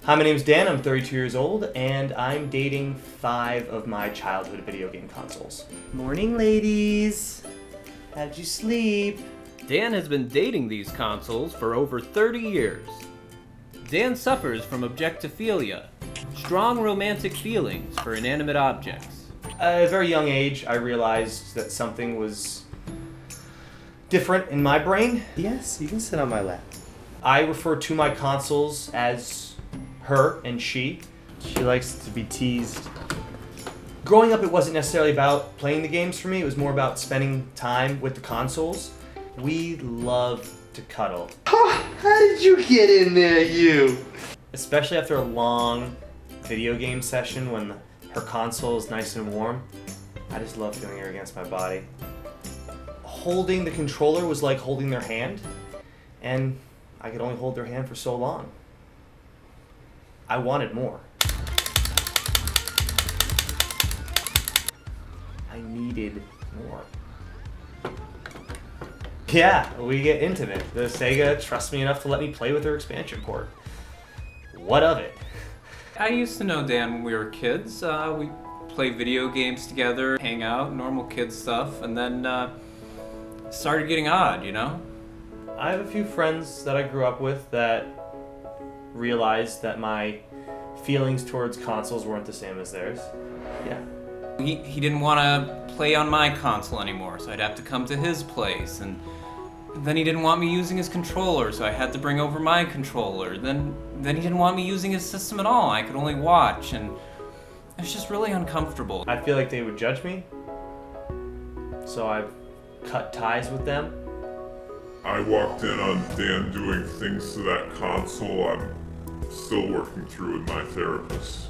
Hi, my name's Dan, I'm 32 years old, and I'm dating 5 of my childhood video game consoles. Morning, ladies! How'd you sleep? Dan has been dating these consoles for over 30 years. Dan suffers from objectophilia, strong romantic feelings for inanimate objects. At a very young age, I realized that something was different in my brain. Yes, you can sit on my lap. I refer to my consoles as her and she. She likes to be teased. Growing up, it wasn't necessarily about playing the games for me. It was more about spending time with the consoles. We love to cuddle. How did you get in there, you? Especially after a long video game session when her console is nice and warm. I just love feeling her against my body. Holding the controller was like holding their hand, and I could only hold their hand for so long. I wanted more. I needed more. Yeah, we get intimate. The Sega trusts me enough to let me play with their expansion port. What of it? I used to know Dan when we were kids. We play video games together, hang out, normal kid stuff, and then started getting odd, you know? I have a few friends that I grew up with that realized that my feelings towards consoles weren't the same as theirs. Yeah. He didn't want to play on my console anymore, so I'd have to come to his place, and then he didn't want me using his controller, so I had to bring over my controller. Then he didn't want me using his system at all. I could only watch, and it was just really uncomfortable. I feel like they would judge me, so I've cut ties with them. I walked in on Dan doing things to that console. I'm still working through with my therapist.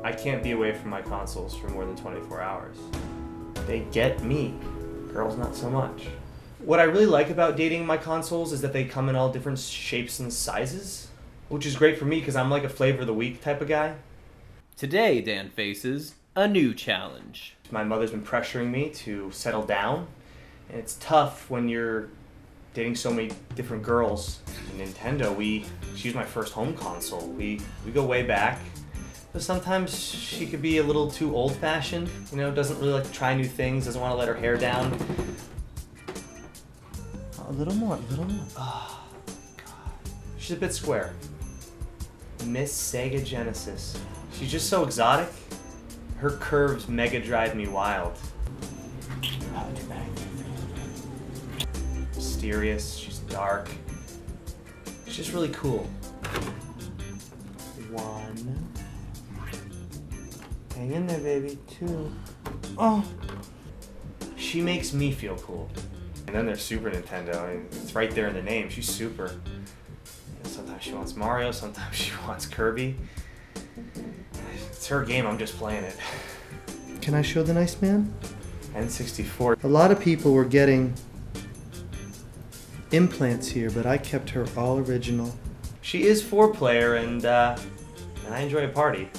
I can't be away from my consoles for more than 24 hours. They get me. Girls, not so much. What I really like about dating my consoles is that they come in all different shapes and sizes, which is great for me because I'm like a flavor of the week type of guy. Today, Dan faces a new challenge. My mother's been pressuring me to settle down, and it's tough when you're dating so many different girls. Nintendo, she's my first home console. We go way back. But sometimes she could be a little too old-fashioned, you know, doesn't really like to try new things, doesn't want to let her hair down. A little more. Oh, God. She's a bit square. Miss Sega Genesis. She's just so exotic. Her curves mega drive me wild. Mysterious, she's dark. She's just really cool. 1. Hang in there, baby. 2. Oh! She makes me feel cool. And then there's Super Nintendo. I mean, it's right there in the name. She's super. You know, sometimes she wants Mario, sometimes she wants Kirby. It's her game, I'm just playing it. Can I show the nice man? N64. A lot of people were getting implants here, but I kept her all original. She is 4-player, and I enjoy a party.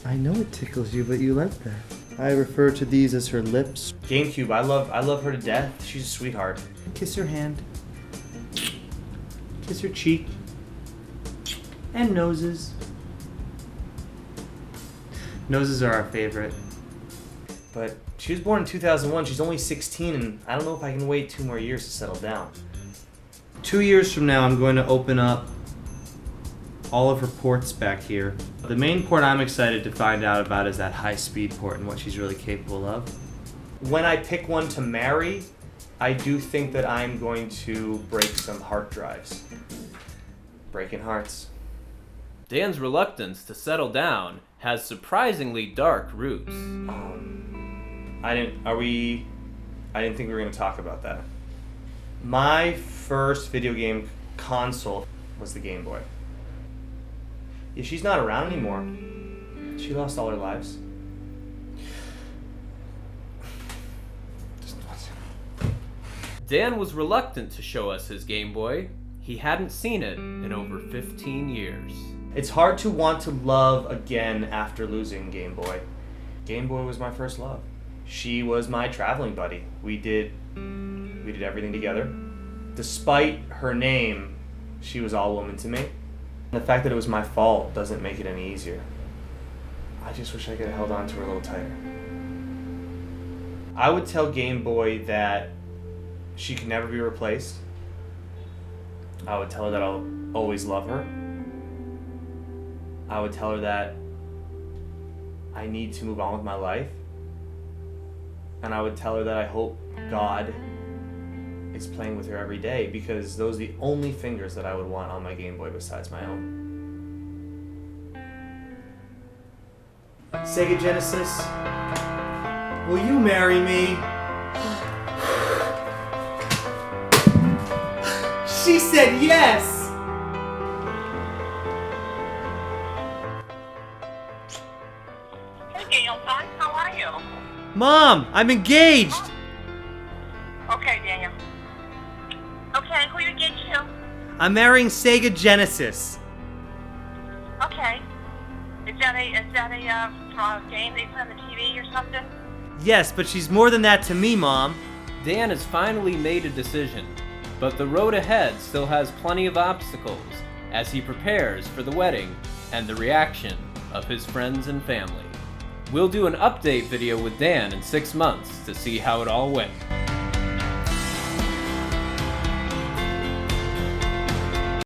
I know it tickles you, but you like that. I refer to these as her lips. GameCube, I love her to death. She's a sweetheart. Kiss her hand. Kiss her cheek. And noses. Noses are our favorite. But she was born in 2001. She's only 16, and I don't know if I can wait 2 more years to settle down. 2 years from now, I'm going to open up all of her ports back here. The main port I'm excited to find out about is that high-speed port and what she's really capable of. When I pick one to marry, I do think that I'm going to break some hard drives. Breaking hearts. Dan's reluctance to settle down has surprisingly dark roots. I didn't think we were going to talk about that. My first video game console was the Game Boy. Yeah, she's not around anymore. She lost all her lives. Dan was reluctant to show us his Game Boy. He hadn't seen it in over 15 years. It's hard to want to love again after losing Game Boy. Game Boy was my first love. She was my traveling buddy. We did everything together. Despite her name, she was all woman to me. The fact that it was my fault doesn't make it any easier. I just wish I could have held on to her a little tighter. I would tell Game Boy that she can never be replaced. I would tell her that I'll always love her. I would tell her that I need to move on with my life. And I would tell her that I hope God is playing with her every day, because those are the only fingers that I would want on my Game Boy besides my own. Sega Genesis, will you marry me? She said yes! Hey, Daniel, son, how are you? Mom, I'm engaged! Okay, Daniel. Okay, who you engaged to? I'm marrying Sega Genesis. Okay. Is that a game they put on the TV or something? Yes, but she's more than that to me, Mom. Dan has finally made a decision, but the road ahead still has plenty of obstacles as he prepares for the wedding and the reaction of his friends and family. We'll do an update video with Dan in 6 months to see how it all went.